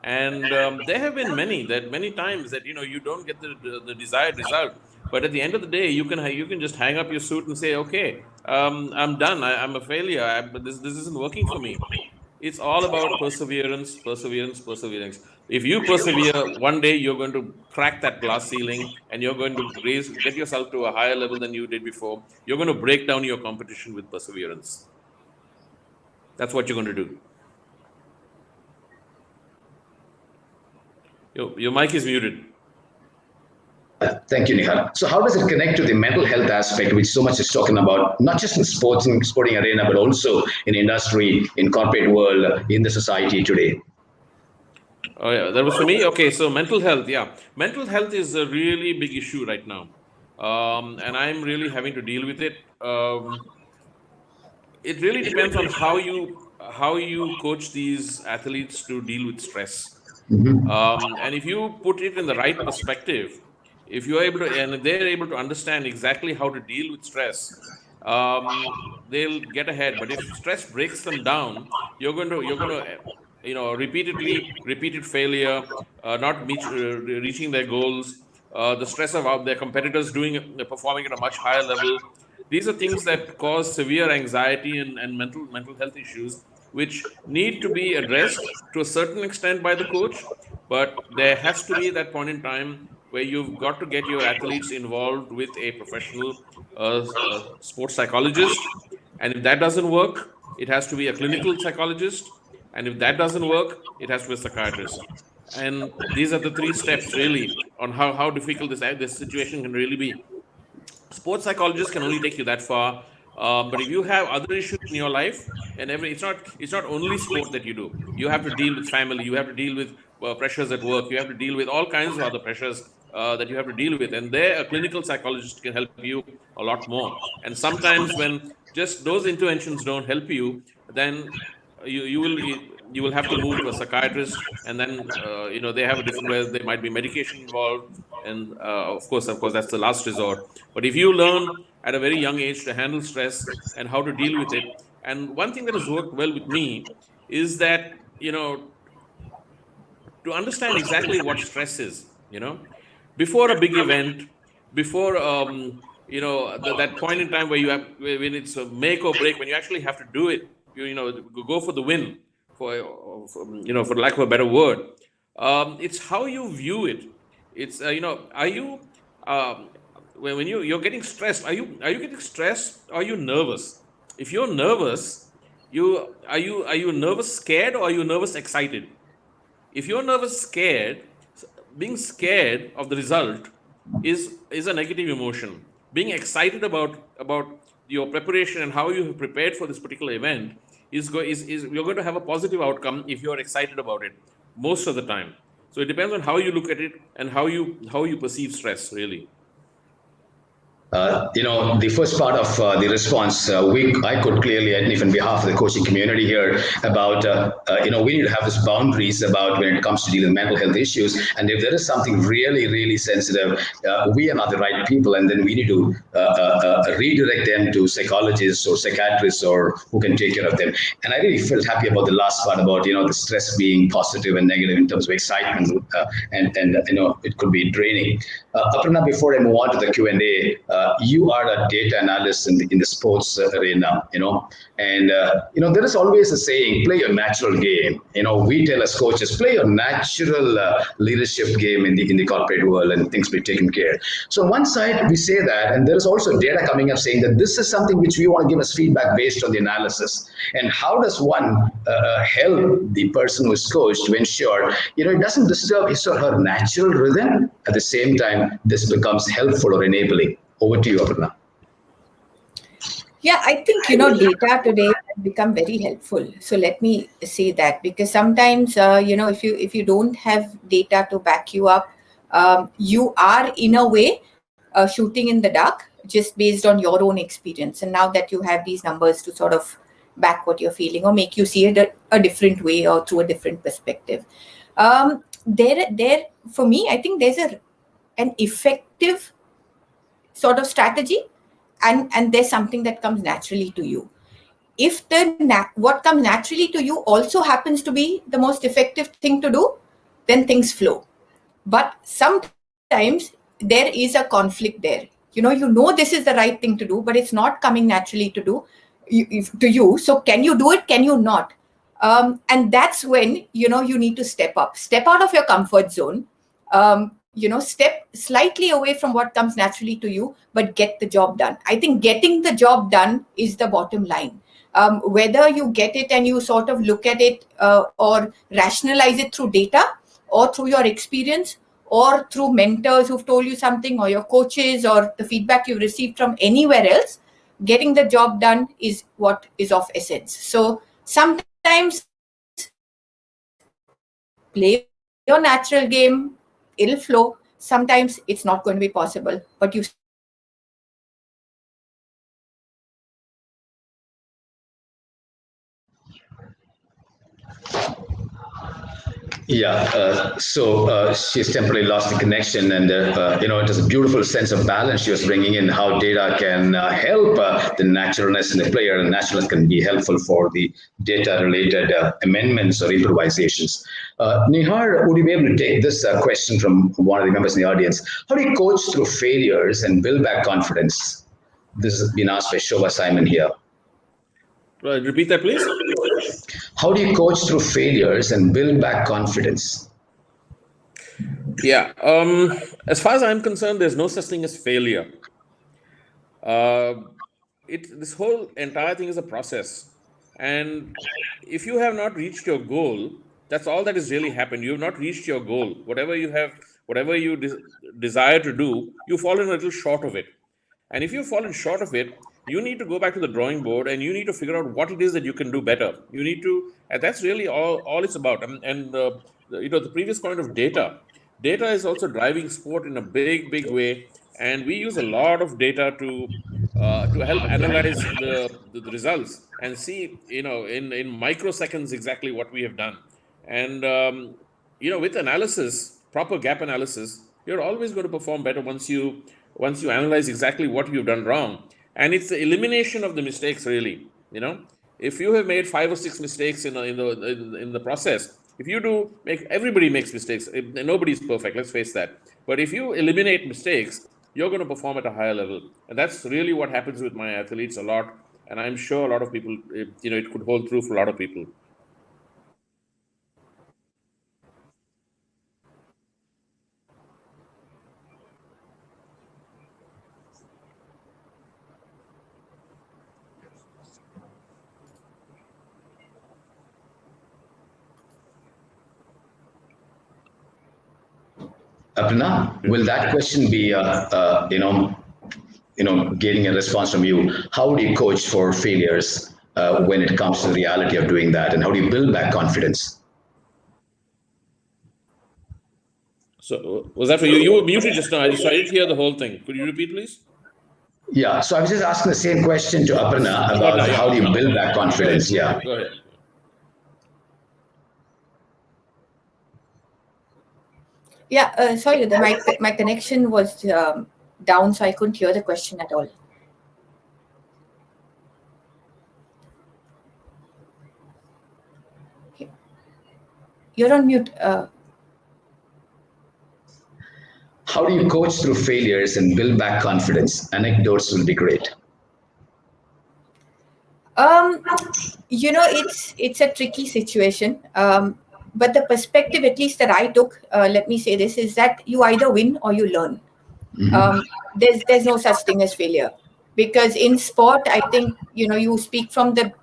And there have been many times that you don't get the desired result. But at the end of the day, you can just hang up your suit and say, okay, I'm done. I'm a failure. But this isn't working for me. It's all about perseverance. If you persevere, one day you're going to crack that glass ceiling and you're going to get yourself to a higher level than you did before. You're going to break down your competition with perseverance. That's what you're going to do. Your mic is muted. Thank you, Nihal. So how does it connect to the mental health aspect, which so much is talking about, not just in sporting arena, but also in industry, in corporate world, in the society today? Oh yeah, that was for me. Okay, so mental health. Yeah, mental health is a really big issue right now, and I'm really having to deal with it. It really depends on how you coach these athletes to deal with stress, and if you put it in the right perspective, if you're able to, and if they're able to understand exactly how to deal with stress, they'll get ahead. But if stress breaks them down, you're going to repeated failure, not reaching their goals, the stress of their competitors performing at a much higher level. These are things that cause severe anxiety and mental health issues, which need to be addressed to a certain extent by the coach. But there has to be that point in time where you've got to get your athletes involved with a professional sports psychologist. And if that doesn't work, it has to be a clinical psychologist. And if that doesn't work, it has to be a psychiatrist. And these are the three steps really on how difficult this situation can really be. Sports psychologists can only take you that far. But if you have other issues in your life, and it's not only sport that you do. You have to deal with family. You have to deal with pressures at work. You have to deal with all kinds of other pressures that you have to deal with. And there, a clinical psychologist can help you a lot more. And sometimes when just those interventions don't help you, then you will have to move to a psychiatrist, and then they have a different way. There might be medication involved, and of course that's the last resort. But if you learn at a very young age to handle stress and how to deal with it, and one thing that has worked well with me is that to understand exactly what stress is, before a big event, before that point in time where you have when it's a make or break, when you actually have to do it, go for the win, for lack of a better word. It's how you view it. It's are you when you're getting stressed, are you getting stressed, or are you nervous? If you're nervous, are you nervous scared, or are you nervous excited? If you're nervous scared, being scared of the result is a negative emotion. Being excited about your preparation and how you have prepared for this particular event is you're going to have a positive outcome if you're excited about it most of the time. So it depends on how you look at it and how you perceive stress, really. The first part of the response, I could clearly, and even on behalf of the coaching community here, about we need to have these boundaries about when it comes to dealing with mental health issues, and if there is something really, really sensitive, we are not the right people, and then we need to redirect them to psychologists or psychiatrists or who can take care of them. And I really felt happy about the last part about the stress being positive and negative in terms of excitement, and it could be draining. Aparna, before I move on to the Q&A, you are a data analyst in the sports arena, and there is always a saying, play your natural game. We tell as coaches, play your natural leadership game in the corporate world, and things be taken care. So on one side we say that, and there is also data coming up saying that this is something which we want to give us feedback based on the analysis. And how does one help the person who is coached to ensure it doesn't disturb his or her natural rhythm? At the same time, this becomes helpful or enabling. Over to you, Aparna. Yeah, I think, data today has become very helpful. So let me say that, because sometimes, if you don't have data to back you up, you are in a way shooting in the dark just based on your own experience. And now that you have these numbers to sort of back what you're feeling or make you see it a different way or through a different perspective. There, for me, I think there's an effective sort of strategy, and there's something that comes naturally to you. If what comes naturally to you also happens to be the most effective thing to do, then things flow. But sometimes there is a conflict there. This is the right thing to do, but it's not coming naturally to you. So can you do it? Can you not? And that's when you need to step out of your comfort zone. Step slightly away from what comes naturally to you, but get the job done. I think getting the job done is the bottom line. Whether you get it and you sort of look at it or rationalize it through data or through your experience or through mentors who've told you something, or your coaches, or the feedback you've received from anywhere else, getting the job done is what is of essence. So sometimes play your natural game, it'll flow. Sometimes it's not going to be possible, but you So she's temporarily lost the connection, and it was a beautiful sense of balance she was bringing in. How data can help the naturalness in the player, and naturalness can be helpful for the data-related amendments or improvisations. Nihar, would you be able to take this question from one of the members in the audience? How do you coach through failures and build back confidence? This has been asked by Shobha Simon here. Repeat that, please. How do you coach through failures and build back confidence? Yeah. As far as I'm concerned, there's no such thing as failure. This whole entire thing is a process. And if you have not reached your goal, that's all that has really happened. You have not reached your goal. Whatever you desire to do, you've fallen a little short of it. And if you've fallen short of it, you need to go back to the drawing board and you need to figure out what it is that you can do better. You need to, and that's really all it's about. The previous point of data is also driving sport in a big way. And we use a lot of data to help analyze the results and see, in microseconds exactly what we have done. And, with analysis, proper gap analysis, you're always going to perform better once you analyze exactly what you've done wrong. And it's the elimination of the mistakes, really. If you have made 5 or 6 mistakes in the process, if you do everybody makes mistakes. Nobody's perfect, let's face that. But if you eliminate mistakes, you're going to perform at a higher level. And that's really what happens with my athletes a lot. And I'm sure a lot of people, it could hold true for a lot of people. Aparna, will that question be, getting a response from you? How do you coach for failures when it comes to the reality of doing that, and how do you build back confidence? So was that for you? You were muted just now. I didn't hear the whole thing. Could you repeat, please? Yeah, so I was just asking the same question to Aparna about how do you build back confidence? Yeah. Go ahead. Yeah, sorry, my connection was down, so I couldn't hear the question at all. You're on mute. How do you coach through failures and build back confidence? Anecdotes will be great. It's a tricky situation. But the perspective, at least that I took, let me say this, is that you either win or you learn. There's no such thing as failure, because in sport, I think, you speak from the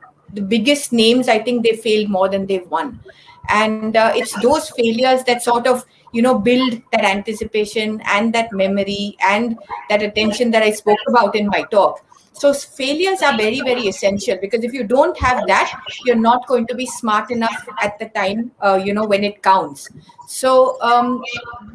biggest names. I think they failed more than they've won. And it's those failures that sort of, build that anticipation and that memory and that attention that I spoke about in my talk. So failures are very, very essential, because if you don't have that, you're not going to be smart enough at the time, when it counts. So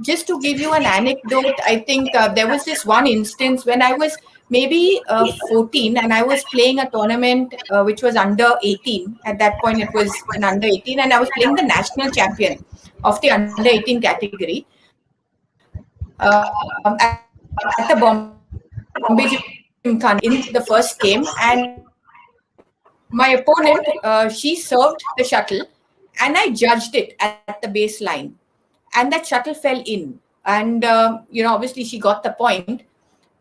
just to give you an anecdote, I think there was this one instance when I was maybe 14 and I was playing a tournament which was under 18. At that point, it was an under 18, and I was playing the national champion of the under 18 category at the Bombay Gymkhana in the first game. And my opponent, she served the shuttle, and I judged it at the baseline, and that shuttle fell in. And obviously she got the point.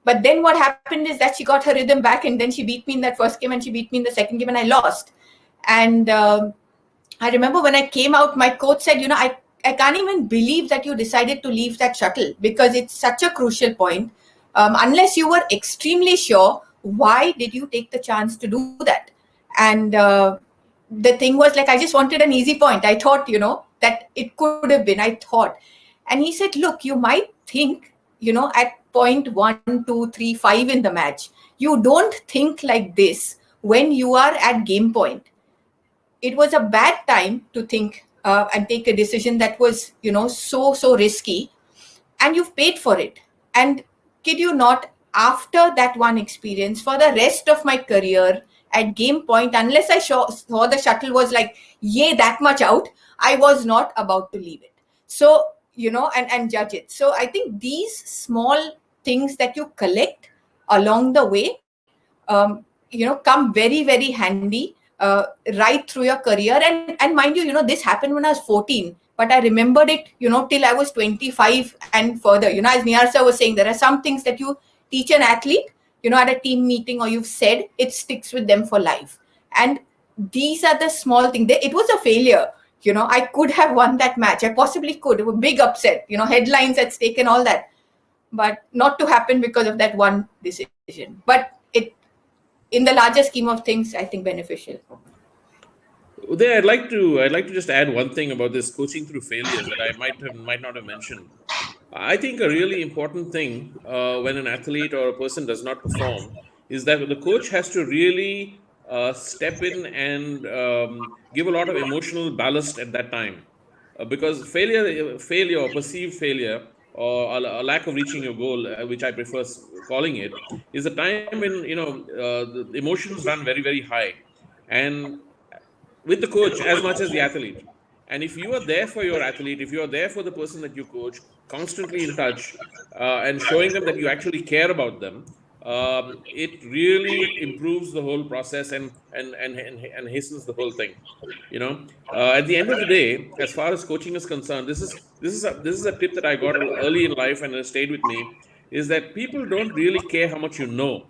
But then what happened is that she got her rhythm back, and then she beat me in that first game and she beat me in the second game, and I lost. And I remember when I came out, my coach said, I can't even believe that you decided to leave that shuttle, because it's such a crucial point. Unless you were extremely sure, why did you take the chance to do that? And the thing was, like, I just wanted an easy point. I thought, that it could have been, I thought. And he said, look, you might think, at point 1, 2, 3, 5 in the match. You don't think like this when you are at game point. It was a bad time to think and take a decision that was, so risky, and you've paid for it. And kid you not, after that one experience, for the rest of my career, at game point, unless I saw the shuttle was like, yay, that much out, I was not about to leave it. So, and judge it. So I think these small things that you collect along the way, come very, very handy right through your career. And mind you, this happened when I was 14, but I remembered it, till I was 25 and further. As Niyar was saying, there are some things that you teach an athlete, at a team meeting, or you've said, it sticks with them for life. And these are the small things. It was a failure. I could have won that match. I possibly could. It was a big upset, headlines at stake and all that. But not to happen because of that one decision. But it, in the larger scheme of things, I think beneficial. Uday, I'd like to just add one thing about this coaching through failures that I might not have mentioned. I think a really important thing when an athlete or a person does not perform is that the coach has to really step in and give a lot of emotional ballast at that time, because failure or perceived failure or a lack of reaching your goal, which I prefer calling it, is a time when the emotions run very, very high, and with the coach as much as the athlete. And if you are there for your athlete, if you are there for the person that you coach, constantly in touch and showing them that you actually care about them, it really improves the whole process and hastens the whole thing. At the end of the day, as far as coaching is concerned, this is a tip that I got early in life and has stayed with me, is that people don't really care how much you know.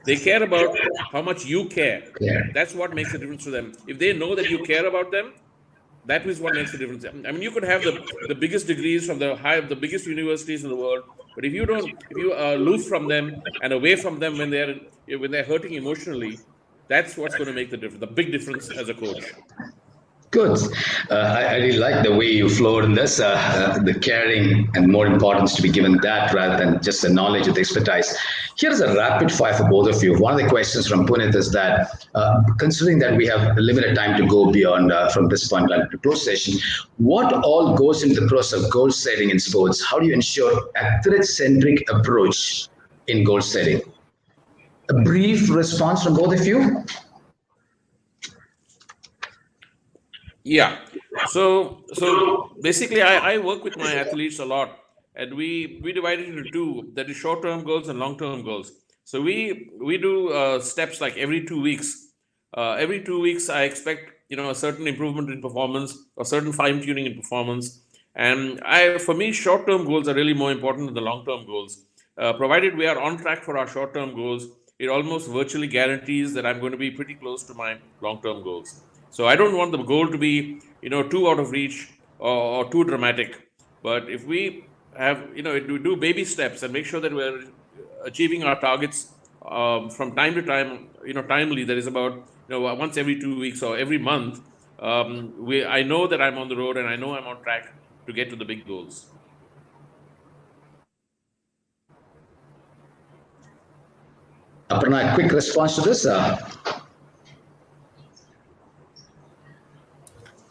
They care about how much you care. Yeah. That's what makes a difference to them. If they know that you care about them, that is what makes the difference. I mean, you could have the biggest degrees from the biggest universities in the world, but if you are aloof from them and away from them when they're hurting emotionally, that's what's going to make the difference, the big difference as a coach. Good. I really like the way you flowed in this, the caring and more importance to be given that rather than just the knowledge and the expertise. Here's a rapid fire for both of you. One of the questions from Punit is that, considering that we have limited time to go beyond from this point on to close session, what all goes into the process of goal setting in sports? How do you ensure athlete-centric approach in goal setting? A brief response from both of you. Yeah. So basically, I work with my athletes a lot, and we divide it into two. That is short-term goals and long-term goals. So we do steps like every 2 weeks. Every 2 weeks, I expect a certain improvement in performance, or certain fine-tuning in performance. And for me, short-term goals are really more important than the long-term goals. Provided we are on track for our short-term goals, it almost virtually guarantees that I'm going to be pretty close to my long-term goals. So I don't want the goal to be, too out of reach or too dramatic. But if we have, do baby steps and make sure that we're achieving our targets from time to time, timely, that is about, once every 2 weeks or every month, I know that I'm on the road and I know I'm on track to get to the big goals. Aparna, a quick response to this.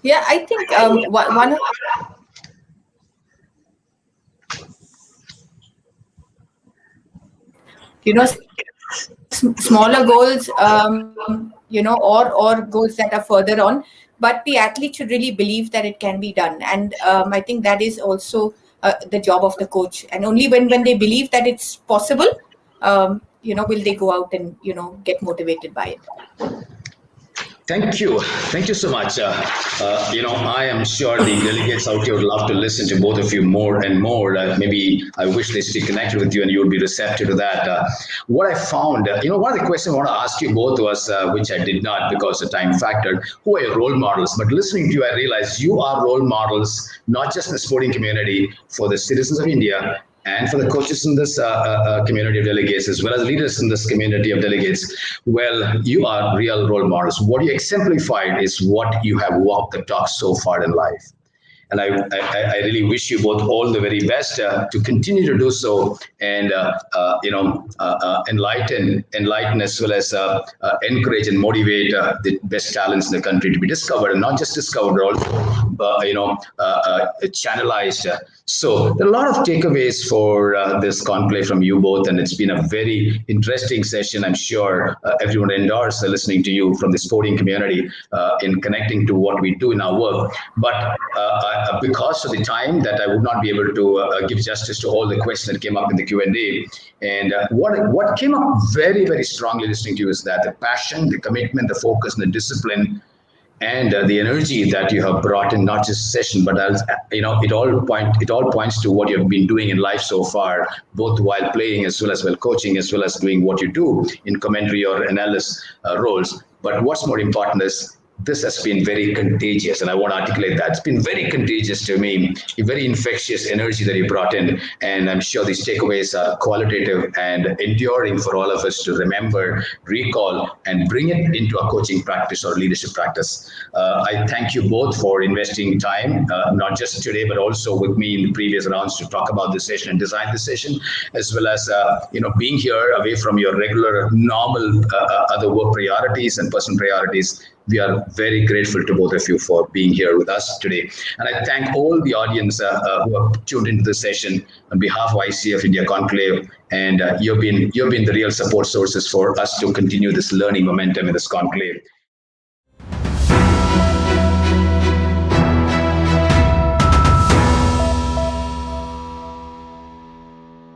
Yeah, I think one of smaller goals, or goals that are further on, but the athlete should really believe that it can be done. And I think that is also the job of the coach. And only when they believe that it's possible, will they go out and get motivated by it. Thank you so much. I am sure the delegates out here would love to listen to both of you more and more. Maybe I wish they stay connected with you and you would be receptive to that. What I found, one of the questions I want to ask you both was, which I did not because of time factor, who are your role models? But listening to you, I realized you are role models, not just in the sporting community, for the citizens of India, and for the coaches in this community of delegates, as well as leaders in this community of delegates. Well, you are real role models. What you exemplified is what you have walked the talk so far in life. And I really wish you both all the very best to continue to do so, and enlighten as well as encourage and motivate the best talents in the country to be discovered, and not just discovered, but also channelized. So there are a lot of takeaways for this conclave from you both, and it's been a very interesting session. I'm sure everyone endorses listening to you from the sporting community in connecting to what we do in our work. But because of the time, that I would not be able to give justice to all the questions that came up in the Q&A. And what came up very, very strongly listening to you is that the passion, the commitment, the focus, and the discipline, and the energy that you have brought in, not just session, but it all points to what you've been doing in life so far, both while playing as well as while coaching, as well as doing what you do in commentary or analyst roles. But what's more important is this has been very contagious, and I want to articulate that. It's been very contagious to me, a very infectious energy that you brought in, and I'm sure these takeaways are qualitative and enduring for all of us to remember, recall, and bring it into a coaching practice or leadership practice. I thank you both for investing time, not just today, but also with me in the previous rounds to talk about this session and design the session, as well as being here away from your regular, normal other work priorities and personal priorities. We are very grateful to both of you for being here with us today. And I thank all the audience who have tuned into this session on behalf of ICF India Conclave. And you've been the real support sources for us to continue this learning momentum in this conclave.